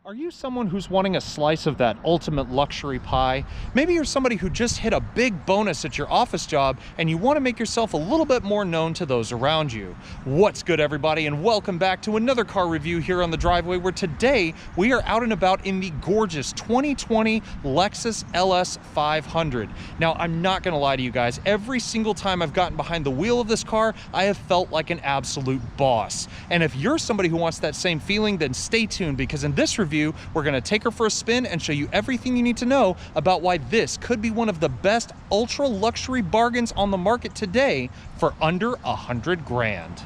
Are you someone who's wanting a slice of that ultimate luxury pie? Maybe you're somebody who just hit a big bonus at your office job and you want to make yourself a little bit more known to those around you. What's good, everybody, and welcome back to another car review here on the driveway, where today we are out and about in the gorgeous 2020 Lexus LS500. Now, I'm not going to lie to you guys, every single time I've gotten behind the wheel of this car, I have felt like an absolute boss. And if you're somebody who wants that same feeling, then stay tuned, because in this review, we're going to take her for a spin and show you everything you need to know about why this could be one of the best ultra luxury bargains on the market today for under $100 grand.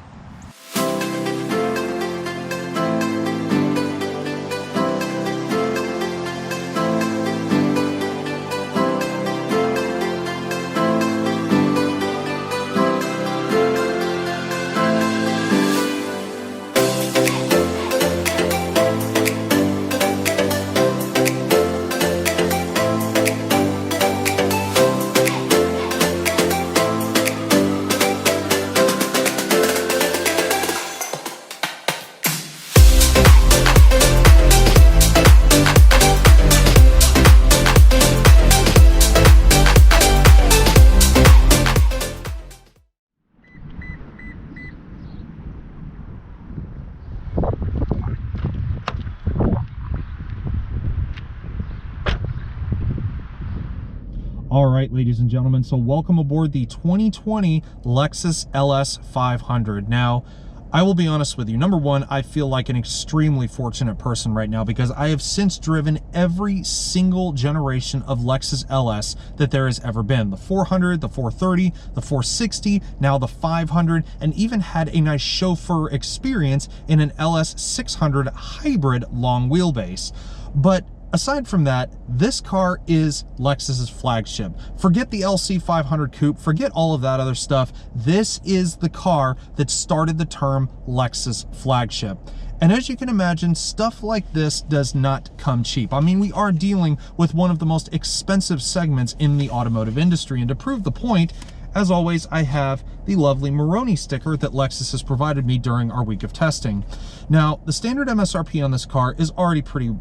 All right, ladies and gentlemen, so welcome aboard the 2020 Lexus LS500. Now, I will be honest with you. Number one, I feel like an extremely fortunate person right now because I have since driven every single generation of Lexus LS that there has ever been. The 400, the 430, the 460, now the 500, and even had a nice chauffeur experience in an LS600 hybrid long wheelbase. But aside from that, this car is Lexus's flagship. Forget the LC500 coupe, forget all of that other stuff. This is the car that started the term Lexus flagship. And as you can imagine, stuff like this does not come cheap. I mean, we are dealing with one of the most expensive segments in the automotive industry. And to prove the point, as always, I have the lovely Maroni sticker that Lexus has provided me during our week of testing. Now, the standard MSRP on this car is already pretty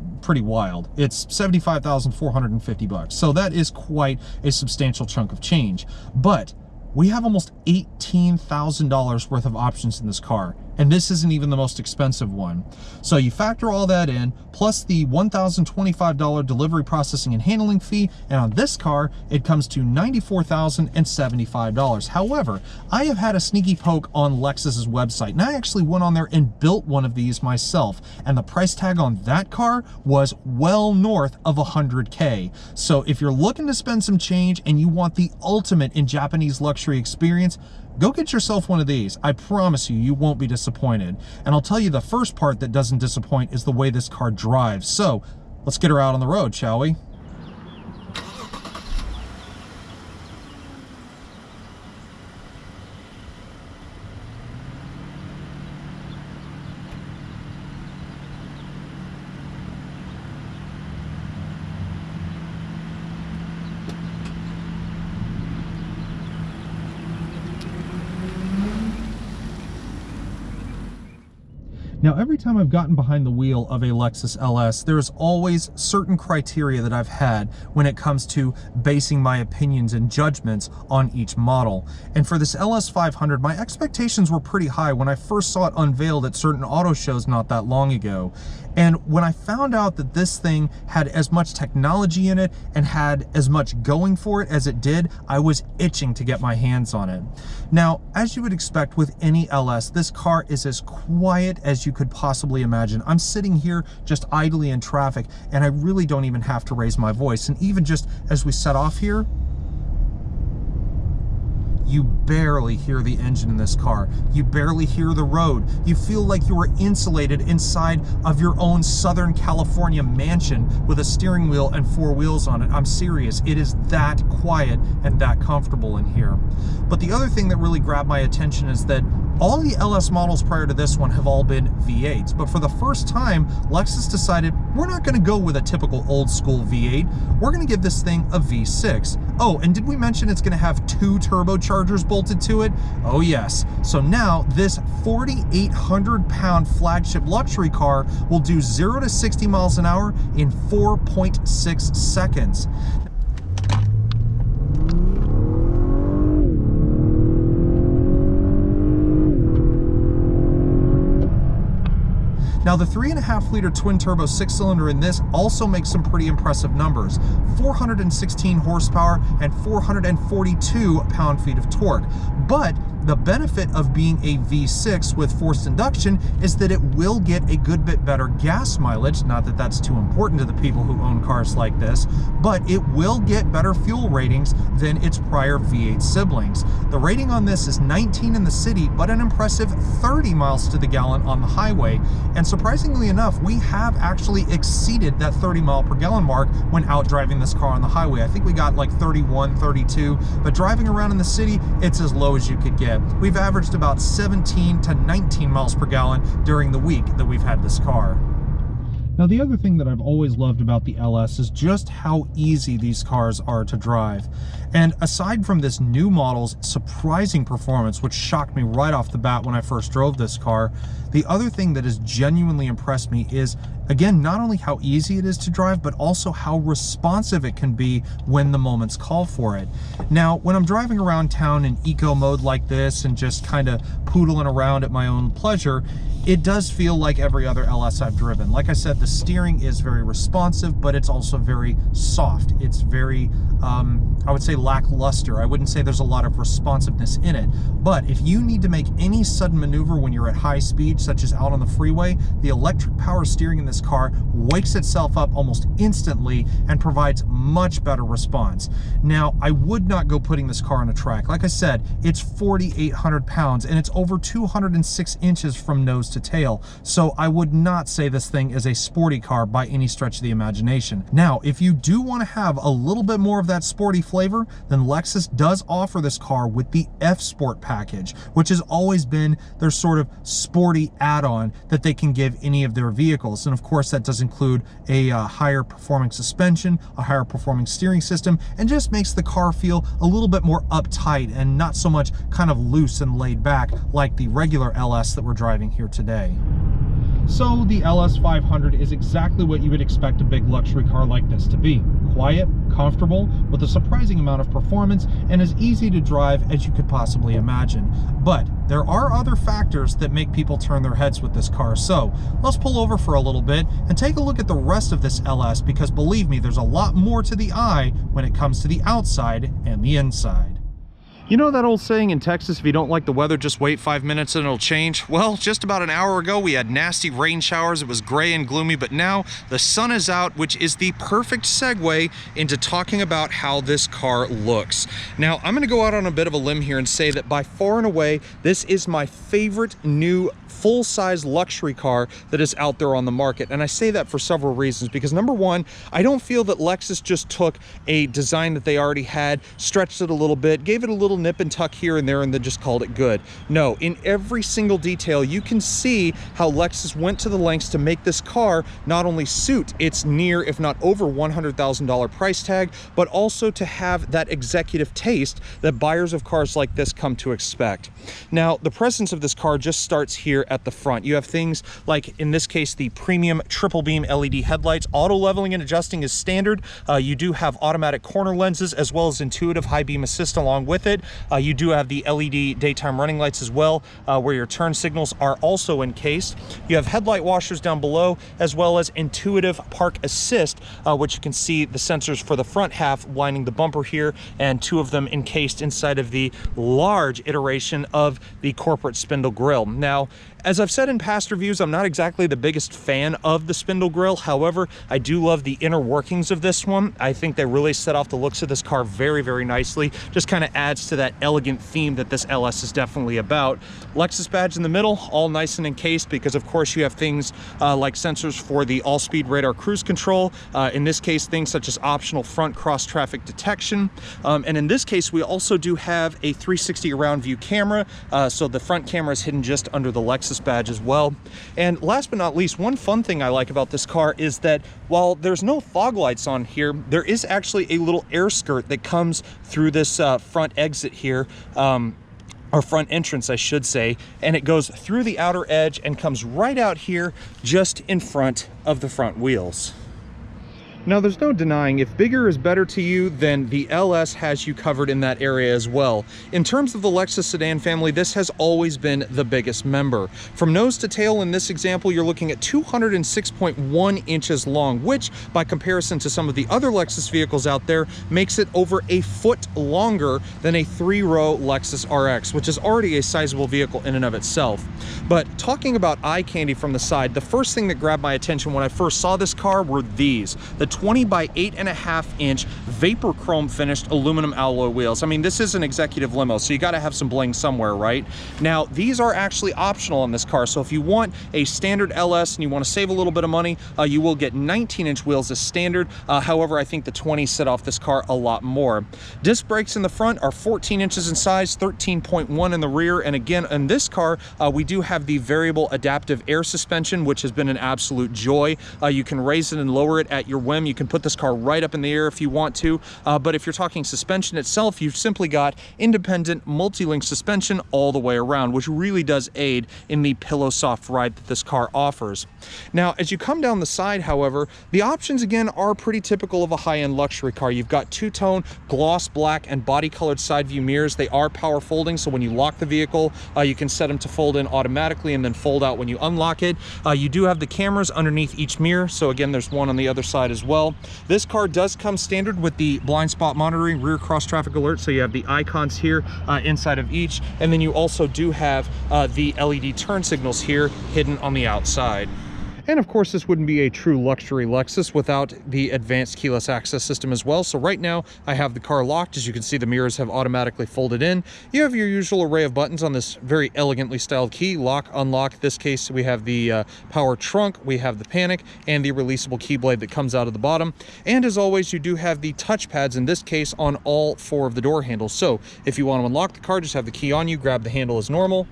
wild. It's $75,450, so that is quite a substantial chunk of change. But we have almost $18,000 worth of options in this car, and this isn't even the most expensive one. So you factor all that in, plus the $1,025 delivery processing and handling fee, and on this car, it comes to $94,075. However, I have had a sneaky poke on Lexus's website, and I actually went on there and built one of these myself, and the price tag on that car was well north of $100K. So if you're looking to spend some change and you want the ultimate in Japanese luxury experience, go get yourself one of these. I promise you, you won't be disappointed. And I'll tell you, the first part that doesn't disappoint is the way this car drives. So let's get her out on the road, shall we? Now, every time I've gotten behind the wheel of a Lexus LS, there's always certain criteria that I've had when it comes to basing my opinions and judgments on each model. And for this LS500, my expectations were pretty high when I first saw it unveiled at certain auto shows not that long ago. And when I found out that this thing had as much technology in it and had as much going for it as it did, I was itching to get my hands on it. Now, as you would expect with any LS, this car is as quiet as you could possibly imagine. I'm sitting here just idly in traffic, and I really don't even have to raise my voice. And even just as we set off here, you barely hear the engine in this car. You barely hear the road. You feel like you are insulated inside of your own Southern California mansion with a steering wheel and four wheels on it. I'm serious. It is that quiet and that comfortable in here. But the other thing that really grabbed my attention is that All the LS models prior to this one have all been V8s, but for the first time, Lexus decided we're not going to go with a typical old school V8. We're going to give this thing a V6. Oh, and did we mention it's going to have 2 turbochargers bolted to it? Oh yes. So now this 4,800-pound flagship luxury car will do 0 to 60 miles an hour in 4.6 seconds. Now the 3.5-liter twin-turbo 6-cylinder in this also makes some pretty impressive numbers. 416 horsepower and 442 pound-feet of torque. But the benefit of being a V6 with forced induction is that it will get a good bit better gas mileage. Not that that's too important to the people who own cars like this, but it will get better fuel ratings than its prior V8 siblings. The rating on this is 19 in the city, but an impressive 30 miles to the gallon on the highway. And surprisingly enough, we have actually exceeded that 30 mile per gallon mark when out driving this car on the highway. I think we got like 31, 32, but driving around in the city, it's as low as you could get. We've averaged about 17 to 19 miles per gallon during the week that we've had this car. Now, the other thing that I've always loved about the LS is just how easy these cars are to drive. And aside from this new model's surprising performance, which shocked me right off the bat when I first drove this car, the other thing that has genuinely impressed me is, again, not only how easy it is to drive, but also how responsive it can be when the moments call for it. Now, when I'm driving around town in eco mode like this and just kind of poodling around at my own pleasure, it does feel like every other LS I've driven. Like I said, the steering is very responsive, but it's also very soft. It's very, I would say, lackluster. I wouldn't say there's a lot of responsiveness in it. But if you need to make any sudden maneuver when you're at high speed, such as out on the freeway, the electric power steering in this car wakes itself up almost instantly and provides much better response. Now, I would not go putting this car on a track. Like I said, it's 4,800 pounds and it's over 206 inches from nose to tail. So I would not say this thing is a sporty car by any stretch of the imagination. Now, if you do want to have a little bit more of that sporty flavor, then Lexus does offer this car with the F-Sport package, which has always been their sort of sporty add-on that they can give any of their vehicles. And of course, that does include a higher performing suspension, a higher performing steering system, and just makes the car feel a little bit more uptight and not so much kind of loose and laid back like the regular LS that we're driving here today. So the LS500 is exactly what you would expect a big luxury car like this to be. Quiet, comfortable, with a surprising amount of performance, and as easy to drive as you could possibly imagine. But there are other factors that make people turn their heads with this car. So let's pull over for a little bit and take a look at the rest of this LS, because believe me, there's a lot more to the eye when it comes to the outside and the inside. You know that old saying in Texas, if you don't like the weather, just wait 5 minutes and it'll change? Well, just about an hour ago, we had nasty rain showers. It was gray and gloomy, but now the sun is out, which is the perfect segue into talking about how this car looks. Now, I'm gonna go out on a bit of a limb here and say that by far and away, this is my favorite new full-size luxury car that is out there on the market. And I say that for several reasons, because number one, I don't feel that Lexus just took a design that they already had, stretched it a little bit, gave it a little nip and tuck here and there, and then just called it good. No, in every single detail, you can see how Lexus went to the lengths to make this car not only suit its near, if not over $100,000 price tag, but also to have that executive taste that buyers of cars like this come to expect. Now, the presence of this car just starts here at the front. You have things like, in this case, the premium triple beam LED headlights. Auto leveling and adjusting is standard. You do have automatic corner lenses as well as intuitive high beam assist along with it. You do have the LED daytime running lights as well, where your turn signals are also encased. You have headlight washers down below, as well as intuitive park assist, which you can see the sensors for the front half lining the bumper here, and 2 of them encased inside of the large iteration of the corporate spindle grille. Now, As I've said in past reviews, I'm not exactly the biggest fan of the spindle grille. However, I do love the inner workings of this one. I think they really set off the looks of this car very, very nicely. Just kind of adds to that elegant theme that this LS is definitely about. Lexus badge in the middle, all nice and encased, because of course you have things like sensors for the all-speed radar cruise control. In this case, things such as optional front cross-traffic detection. And in this case, we also do have a 360 around view camera. So the front camera is hidden just under the Lexus badge as well. And last but not least, one fun thing I like about this car is that while there's no fog lights on here, there is actually a little air skirt that comes through this front exit here. Or front entrance, I should say, and it goes through the outer edge and comes right out here just in front of the front wheels. Now, there's no denying if bigger is better to you, then the LS has you covered in that area as well. In terms of the Lexus sedan family, this has always been the biggest member. From nose to tail in this example, you're looking at 206.1 inches long, which by comparison to some of the other Lexus vehicles out there makes it over a foot longer than a 3-row Lexus RX, which is already a sizable vehicle in and of itself. But talking about eye candy from the side, the first thing that grabbed my attention when I first saw this car were these, the 20 by 8.5 inch vapor chrome finished aluminum alloy wheels. I mean, this is an executive limo, so you got to have some bling somewhere, right? Now, these are actually optional on this car, so if you want a standard LS and you want to save a little bit of money, you will get 19-inch wheels as standard. However, I think the 20 set off this car a lot more. Disc brakes in the front are 14 inches in size, 13.1 in the rear, and again, in this car, we do have the variable adaptive air suspension, which has been an absolute joy. You can raise it and lower it at your whim. You can put this car right up in the air if you want to, but if you're talking suspension itself, you've simply got independent multi-link suspension all the way around, which really does aid in the pillow soft ride that this car offers. Now, as you come down the side, however, the options again are pretty typical of a high-end luxury car. You've got two-tone gloss black and body-colored side view mirrors. They are power folding, so when you lock the vehicle, you can set them to fold in automatically and then fold out when you unlock it. You do have the cameras underneath each mirror, so again, there's one on the other side as well. This car does come standard with the blind spot monitoring, rear cross traffic alert, so you have the icons here inside of each, and then you also do have the LED turn signals here hidden on the outside. And of course, this wouldn't be a true luxury Lexus without the advanced keyless access system as well. So right now I have the car locked. As you can see, the mirrors have automatically folded in. You have your usual array of buttons on this very elegantly styled key. Lock, unlock. In this case, we have the power trunk, we have the panic, and the releasable key blade that comes out of the bottom. And as always, you do have the touch pads, in this case, on all 4 of the door handles. So if you want to unlock the car, just have the key on you, grab the handle as normal.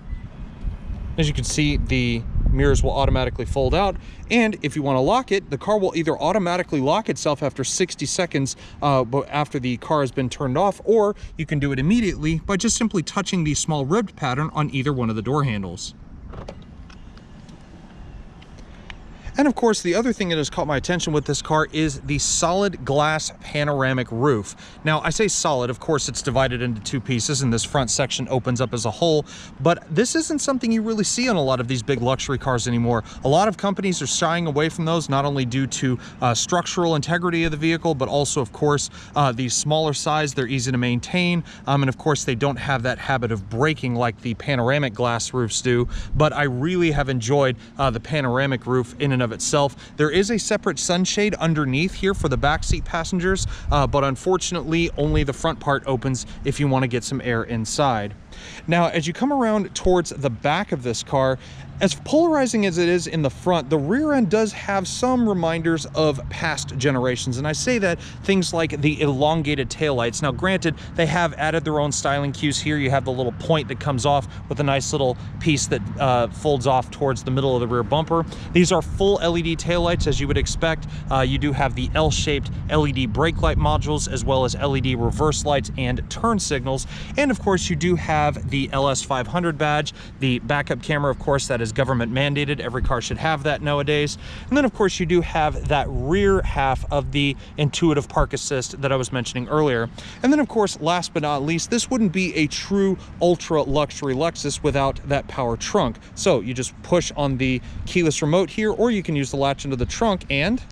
As you can see, the mirrors will automatically fold out, and if you want to lock it, the car will either automatically lock itself after 60 seconds after the car has been turned off, or you can do it immediately by just simply touching the small ribbed pattern on either one of the door handles. And of course, the other thing that has caught my attention with this car is the solid glass panoramic roof. Now, I say solid, of course, it's divided into 2 pieces, and this front section opens up as a whole, but this isn't something you really see on a lot of these big luxury cars anymore. A lot of companies are shying away from those, not only due to structural integrity of the vehicle, but also, of course, the smaller size, they're easy to maintain, and of course, they don't have that habit of breaking like the panoramic glass roofs do, but I really have enjoyed the panoramic roof in and of itself. There is a separate sunshade underneath here for the backseat passengers, but unfortunately only the front part opens if you want to get some air inside. Now, as you come around towards the back of this car, as polarizing as it is in the front, the rear end does have some reminders of past generations. And I say that things like the elongated taillights. Now, granted, they have added their own styling cues here. You have the little point that comes off with a nice little piece that folds off towards the middle of the rear bumper. These are full LED taillights, as you would expect. You do have the L-shaped LED brake light modules, as well as LED reverse lights and turn signals. And of course, you do have the LS500 badge, the backup camera, of course, that is government mandated. Every car should have that nowadays. And then, of course, you do have that rear half of the intuitive park assist that I was mentioning earlier. And then, of course, last but not least, this wouldn't be a true ultra luxury Lexus without that power trunk. So you just push on the keyless remote here, or you can use the latch into the trunk and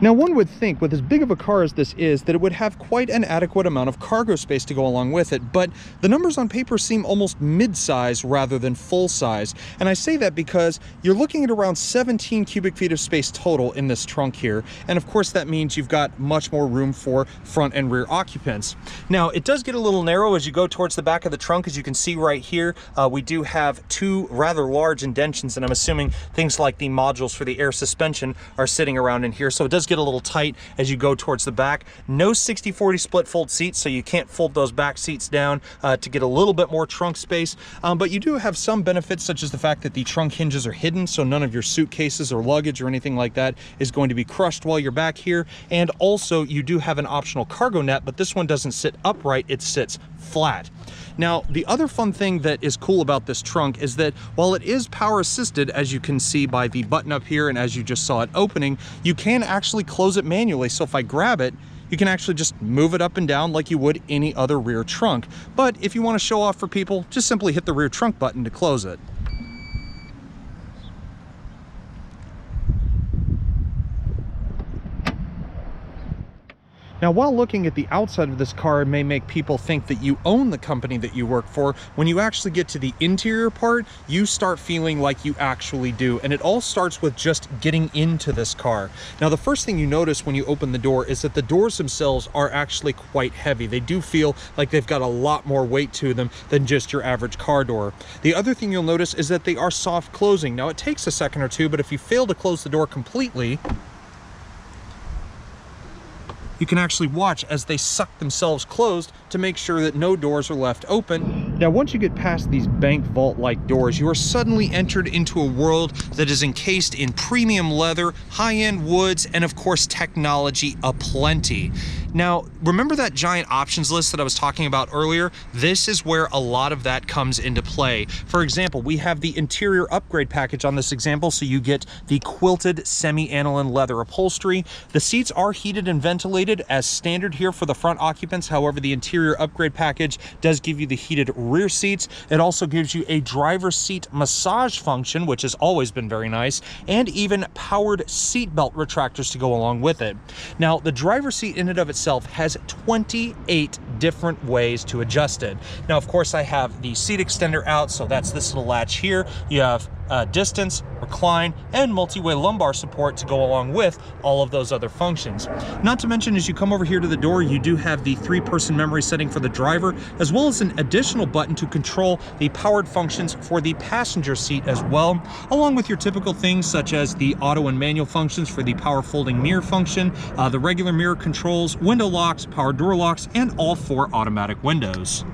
Now, one would think with as big of a car as this is that it would have quite an adequate amount of cargo space to go along with it, but the numbers on paper seem almost mid-size rather than full size. And I say that because you're looking at around 17 cubic feet of space total in this trunk here. And of course, that means you've got much more room for front and rear occupants. Now, it does get a little narrow as you go towards the back of the trunk. As you can see right here, we do have two rather large indentions, and I'm assuming things like the modules for the air suspension are sitting around in here. So it does get a little tight as you go towards the back. No 60/40 split fold seats, so you can't fold those back seats down to get a little bit more trunk space. But you do have some benefits, such as the fact that the trunk hinges are hidden, so none of your suitcases or luggage or anything like that is going to be crushed while you're back here. And also, you do have an optional cargo net, but this one doesn't sit upright, it sits flat. Now, the other fun thing that is cool about this trunk is that while it is power assisted, as you can see by the button up here and as you just saw it opening, you can actually close it manually. So if I grab it, you can actually just move it up and down like you would any other rear trunk. But if you want to show off for people, just simply hit the rear trunk button to close it. Now, while looking at the outside of this car, it may make people think that you own the company that you work for. When you actually get to the interior part, you start feeling like you actually do. And it all starts with just getting into this car. Now, the first thing you notice when you open the door is that the doors themselves are actually quite heavy. They do feel like they've got a lot more weight to them than just your average car door. The other thing you'll notice is that they are soft closing. Now, it takes a second or two, but if you fail to close the door completely, you can actually watch as they suck themselves closed to make sure that no doors are left open. Now, once you get past these bank vault-like doors, you are suddenly entered into a world that is encased in premium leather, high-end woods, and of course, technology aplenty. Now, remember that giant options list that I was talking about earlier? This is where a lot of that comes into play. For example, we have the interior upgrade package on this example, so you get the quilted semi-aniline leather upholstery. The seats are heated and ventilated as standard here for the front occupants. However, the interior upgrade package does give you the heated rear seats. It also gives you a driver's seat massage function, which has always been very nice, and even powered seat belt retractors to go along with it. Now, the driver's seat in and of itself has 28 different ways to adjust it. Now, of course, I have the seat extender out, so that's this little latch here. You have distance, recline, and multi-way lumbar support to go along with all of those other functions. Not to mention, as you come over here to the door, you do have the 3-person memory setting for the driver, as well as an additional button to control the powered functions for the passenger seat as well, along with your typical things such as the auto and manual functions for the power folding mirror function, the regular mirror controls, window locks, power door locks, and all 4 automatic windows.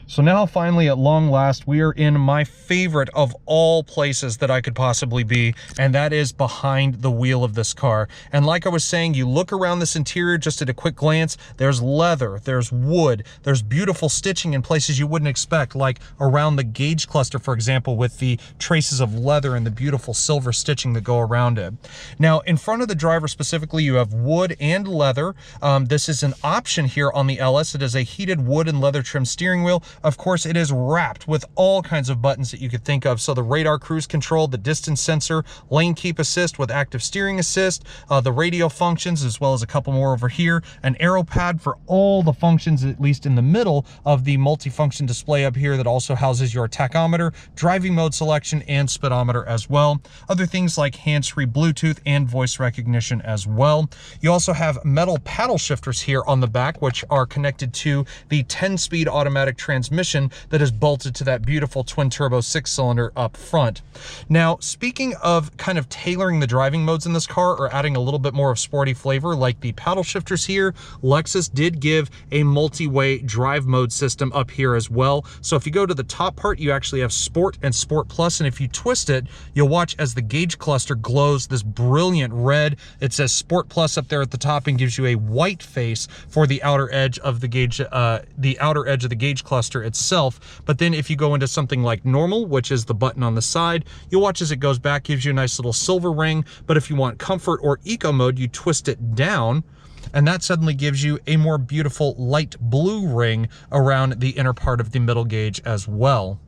So now finally, at long last, we are in my favorite of all places that I could possibly be, and that is behind the wheel of this car. And like I was saying, you look around this interior just at a quick glance, there's leather, there's wood, there's beautiful stitching in places you wouldn't expect, like around the gauge cluster, for example, with the traces of leather and the beautiful silver stitching that go around it. Now, in front of the driver specifically, you have wood and leather. This is an option here on the LS. It is a heated wood and leather trim steering wheel. Of course, it is wrapped with all kinds of buttons that you could think of. So the radar cruise control, the distance sensor, lane keep assist with active steering assist, the radio functions, as well as a couple more over here, an arrow pad for all the functions, at least in the middle of the multifunction display up here that also houses your tachometer, driving mode selection, and speedometer as well. Other things like hands-free Bluetooth and voice recognition as well. You also have metal paddle shifters here on the back, which are connected to the 10-speed automatic transmission that is bolted to that beautiful twin turbo 6-cylinder up front. Now, speaking of kind of tailoring the driving modes in this car or adding a little bit more of sporty flavor like the paddle shifters here, Lexus did give a multi-way drive mode system up here as well. So if you go to the top part, you actually have Sport and Sport Plus, and if you twist it, you'll watch as the gauge cluster glows this brilliant red. It says Sport Plus up there at the top and gives you a white face for the outer edge of the gauge, cluster itself. But then if you go into something like normal, which is the button on the side, you'll watch as it goes back, gives you a nice little silver ring. But if you want comfort or eco mode, you twist it down, and that suddenly gives you a more beautiful light blue ring around the inner part of the middle gauge as well.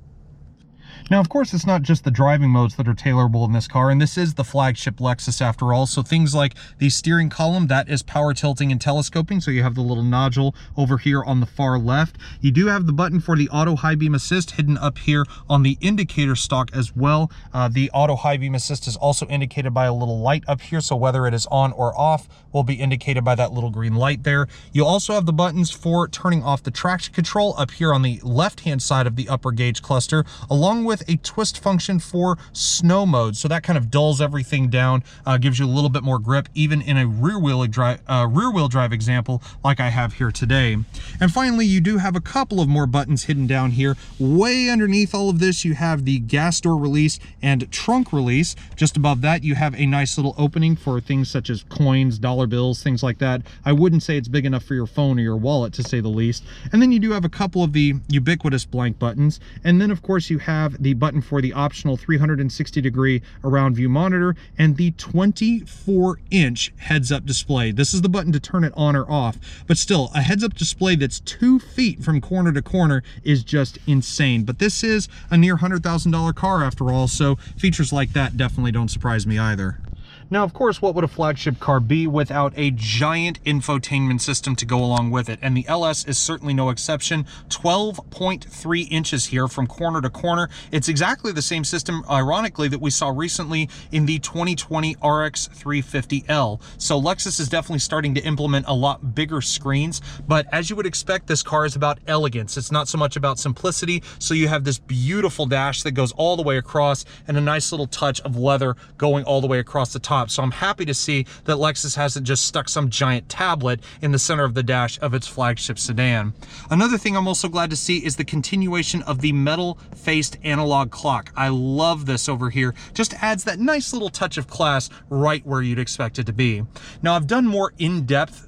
Now, of course, it's not just the driving modes that are tailorable in this car, and this is the flagship Lexus after all. So things like the steering column, that is power tilting and telescoping. So you have the little nodule over here on the far left. You do have the button for the auto high beam assist hidden up here on the indicator stalk as well. The auto high beam assist is also indicated by a little light up here. So whether it is on or off will be indicated by that little green light there. You also have the buttons for turning off the traction control up here on the left-hand side of the upper gauge cluster, along with a twist function for snow mode. So that kind of dulls everything down, gives you a little bit more grip, even in a rear wheel drive example like I have here today. And finally, you do have a couple of more buttons hidden down here. Way underneath all of this, you have the gas door release and trunk release. Just above that, you have a nice little opening for things such as coins, dollar bills, things like that. I wouldn't say it's big enough for your phone or your wallet, to say the least. And then you do have a couple of the ubiquitous blank buttons. And then, of course, you have the button for the optional 360-degree around view monitor and the 24-inch heads-up display. This is the button to turn it on or off, but still, a heads-up display that's 2 feet from corner to corner is just insane. But this is a near $100,000 car after all, so features like that definitely don't surprise me either. Now, of course, what would a flagship car be without a giant infotainment system to go along with it? And the LS is certainly no exception. 12.3 inches here from corner to corner. It's exactly the same system, ironically, that we saw recently in the 2020 RX 350L. So Lexus is definitely starting to implement a lot bigger screens, but as you would expect, this car is about elegance. It's not so much about simplicity. So you have this beautiful dash that goes all the way across and a nice little touch of leather going all the way across the top. So I'm happy to see that Lexus hasn't just stuck some giant tablet in the center of the dash of its flagship sedan. Another thing I'm also glad to see is the continuation of the metal-faced analog clock. I love this over here. Just adds that nice little touch of class right where you'd expect it to be. Now, I've done more in-depth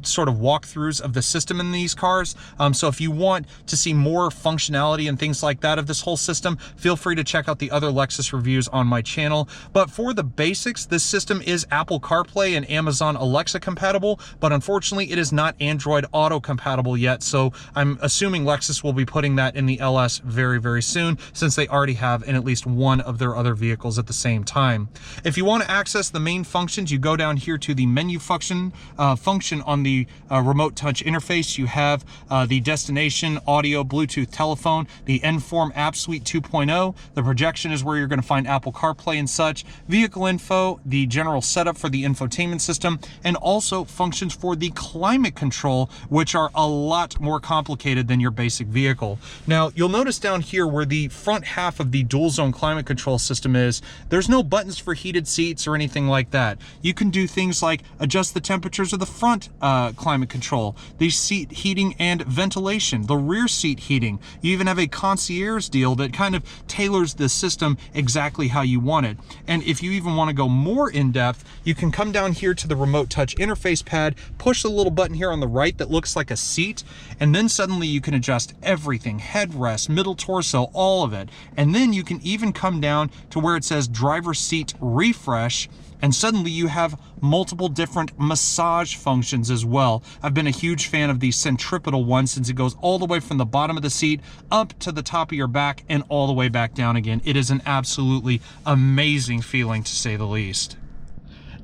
sort of walkthroughs of the system in these cars. So if you want to see more functionality and things like that of this whole system, feel free to check out the other Lexus reviews on my channel. But for the basics, this system is Apple CarPlay and Amazon Alexa compatible, but unfortunately it is not Android Auto compatible yet. So I'm assuming Lexus will be putting that in the LS very, very soon, since they already have in at least one of their other vehicles at the same time. If you want to access the main functions, you go down here to the menu function on the remote touch interface. You have the destination, audio, Bluetooth, telephone, the N-Form app suite 2.0. The projection is where you're going to find Apple CarPlay and such, vehicle info, the general setup for the infotainment system, and also functions for the climate control, which are a lot more complicated than your basic vehicle. Now, you'll notice down here where the front half of the dual zone climate control system is, there's no buttons for heated seats or anything like that. You can do things like adjust the temperatures of the front climate control, the seat heating and ventilation, the rear seat heating. You even have a concierge deal that kind of tailors the system exactly how you want it. And if you even want to go more in depth, you can come down here to the remote touch interface pad, push the little button here on the right that looks like a seat, and then suddenly you can adjust everything, headrest, middle torso, all of it. And then you can even come down to where it says driver seat refresh, and suddenly you have multiple different massage functions as well. I've been a huge fan of the centripetal one, since it goes all the way from the bottom of the seat up to the top of your back and all the way back down again. It is an absolutely amazing feeling, to say the least.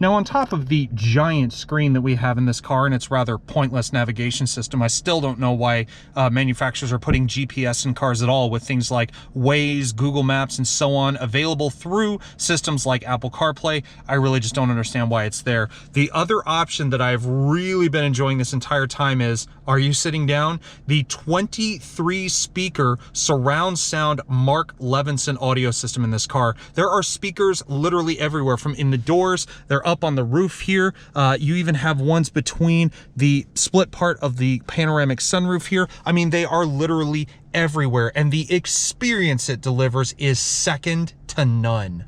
Now, on top of the giant screen that we have in this car and its rather pointless navigation system, I still don't know why manufacturers are putting GPS in cars at all, with things like Waze, Google Maps, and so on available through systems like Apple CarPlay. I really just don't understand why it's there. The other option that I've really been enjoying this entire time is, are you sitting down? The 23-speaker surround sound Mark Levinson audio system in this car. There are speakers literally everywhere, from in the doors, they're up on the roof here. You even have ones between the split part of the panoramic sunroof here. I mean, they are literally everywhere, and the experience it delivers is second to none.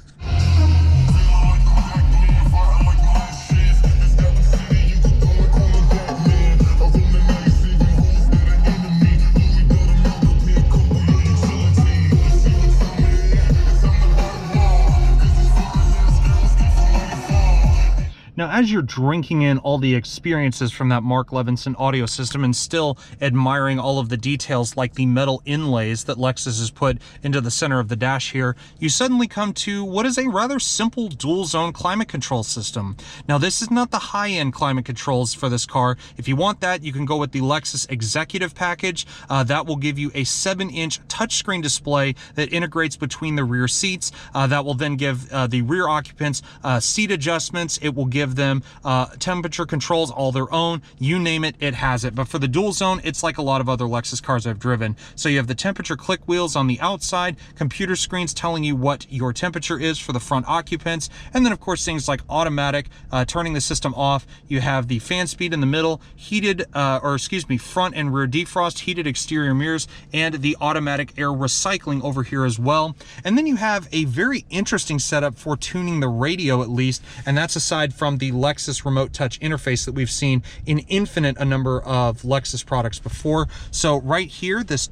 Now, as you're drinking in all the experiences from that Mark Levinson audio system and still admiring all of the details like the metal inlays that Lexus has put into the center of the dash here, you suddenly come to what is a rather simple dual zone climate control system. Now, this is not the high-end climate controls for this car. If you want that, you can go with the Lexus Executive package. That will give you a 7-inch touchscreen display that integrates between the rear seats. That will then give the rear occupants seat adjustments. It will give them temperature controls all their own. You name it, it has it. But for the dual zone, it's like a lot of other Lexus cars I've driven. So you have the temperature click wheels on the outside, computer screens telling you what your temperature is for the front occupants, and then of course things like automatic turning the system off. You have the fan speed in the middle, heated front and rear defrost, heated exterior mirrors, and the automatic air recycling over here as well. And then you have a very interesting setup for tuning the radio, at least, and that's aside from the Lexus remote touch interface that we've seen in a number of Lexus products before. So right here, this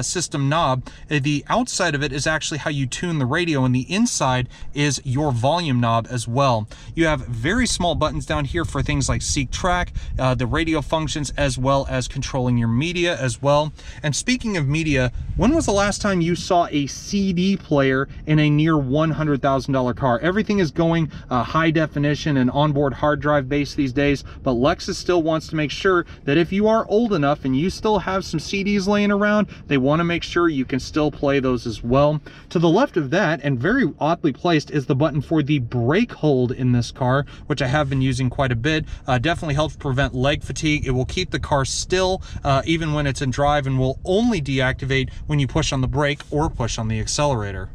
system knob, the outside of it is actually how you tune the radio, and the inside is your volume knob as well. You have very small buttons down here for things like seek track, the radio functions, as well as controlling your media as well. And speaking of media, when was the last time you saw a CD player in a near $100,000 car? Everything is going high definition and onboard hard drive based these days, but Lexus still wants to make sure that if you are old enough and you still have some CDs laying around, they want to make sure you can still play those as well. To the left of that, and very oddly placed, is the button for the brake hold in this car, which I have been using quite a bit. Definitely helps prevent leg fatigue. It will keep the car still even when it's in drive, and will only deactivate when you push on the brake or push on the accelerator.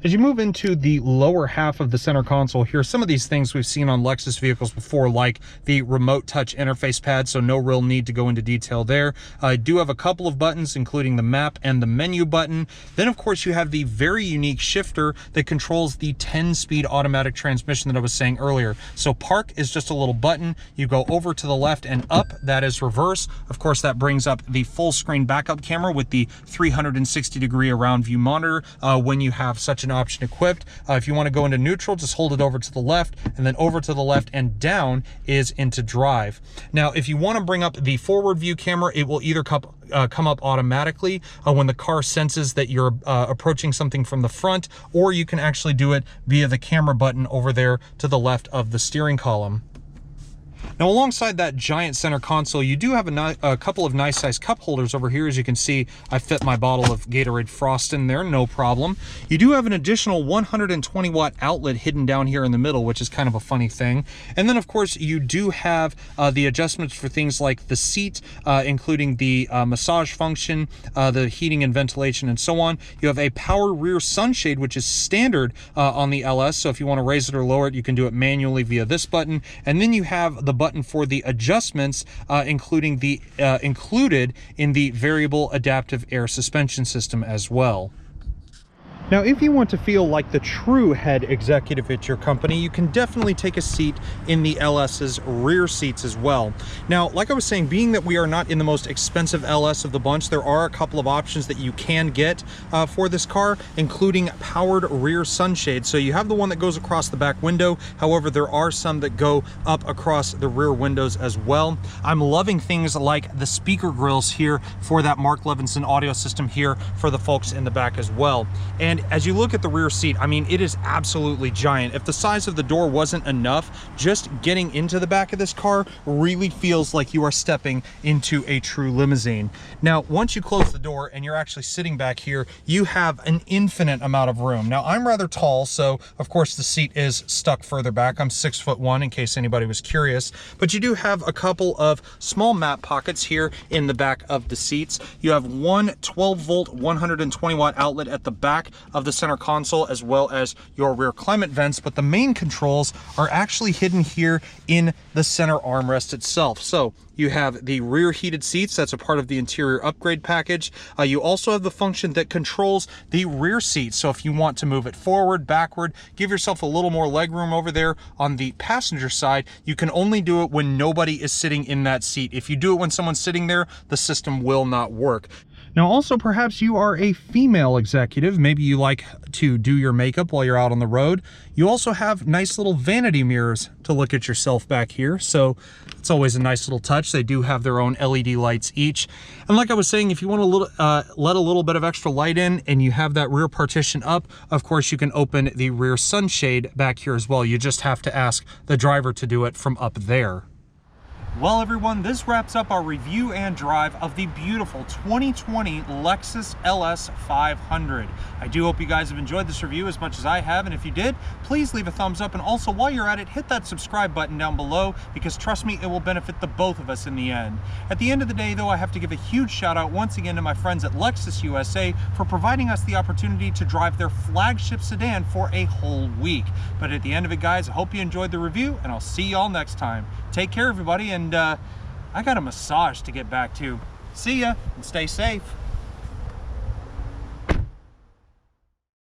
As you move into the lower half of the center console here, some of these things we've seen on Lexus vehicles before, like the remote touch interface pad, so no real need to go into detail there. I do have a couple of buttons, including the map and the menu button. Then, of course, you have the very unique shifter that controls the 10-speed automatic transmission that I was saying earlier. So park is just a little button. You go over to the left and up, that is reverse. Of course, that brings up the full screen backup camera with the 360-degree around view monitor when you have such an option equipped. If you want to go into neutral, just hold it over to the left, and then over to the left and down is into drive. Now, if you want to bring up the forward view camera, it will either come up automatically when the car senses that you're approaching something from the front, or you can actually do it via the camera button over there to the left of the steering column. Now, alongside that giant center console, you do have a couple of nice size cup holders over here. As you can see, I fit my bottle of Gatorade Frost in there, no problem. You do have an additional 120 watt outlet hidden down here in the middle, which is kind of a funny thing. And then, of course, you do have the adjustments for things like the seat, including the massage function, the heating and ventilation, and so on. You have a power rear sunshade, which is standard on the LS. So if you want to raise it or lower it, you can do it manually via this button. And then you have the button for the adjustments, including the included in the variable adaptive air suspension system as well. Now, if you want to feel like the true head executive at your company, you can definitely take a seat in the LS's rear seats as well. Now, like I was saying, being that we are not in the most expensive LS of the bunch, there are a couple of options that you can get for this car, including powered rear sunshade. So you have the one that goes across the back window. However, there are some that go up across the rear windows as well. I'm loving things like the speaker grills here for that Mark Levinson audio system here for the folks in the back as well. And as you look at the rear seat, I mean, it is absolutely giant. If the size of the door wasn't enough, just getting into the back of this car really feels like you are stepping into a true limousine. Now, once you close the door and you're actually sitting back here, you have an infinite amount of room. Now, I'm rather tall, so of course the seat is stuck further back. I'm 6'1", in case anybody was curious, but you do have a couple of small map pockets here in the back of the seats. You have one 12-volt 120 watt outlet at the back of the center console, as well as your rear climate vents, but the main controls are actually hidden here in the center armrest itself. So you have the rear heated seats. That's a part of the interior upgrade package. You also have the function that controls the rear seat. So if you want to move it forward, backward, give yourself a little more leg room over there on the passenger side, you can only do it when nobody is sitting in that seat. If you do it when someone's sitting there, the system will not work. Now also, perhaps you are a female executive, maybe you like to do your makeup while you're out on the road. You also have nice little vanity mirrors to look at yourself back here, so it's always a nice little touch. They do have their own LED lights each. And like I was saying, if you want to let a little bit of extra light in and you have that rear partition up, of course you can open the rear sunshade back here as well. You just have to ask the driver to do it from up there. Well, everyone, this wraps up our review and drive of the beautiful 2020 Lexus LS500. I do hope you guys have enjoyed this review as much as I have, and if you did, please leave a thumbs up, and also while you're at it, hit that subscribe button down below, because trust me, it will benefit the both of us in the end. At the end of the day, though, I have to give a huge shout out once again to my friends at Lexus USA for providing us the opportunity to drive their flagship sedan for a whole week. But at the end of it, guys, I hope you enjoyed the review, and I'll see y'all next time. Take care, everybody, and I got a massage to get back to. See ya, and stay safe.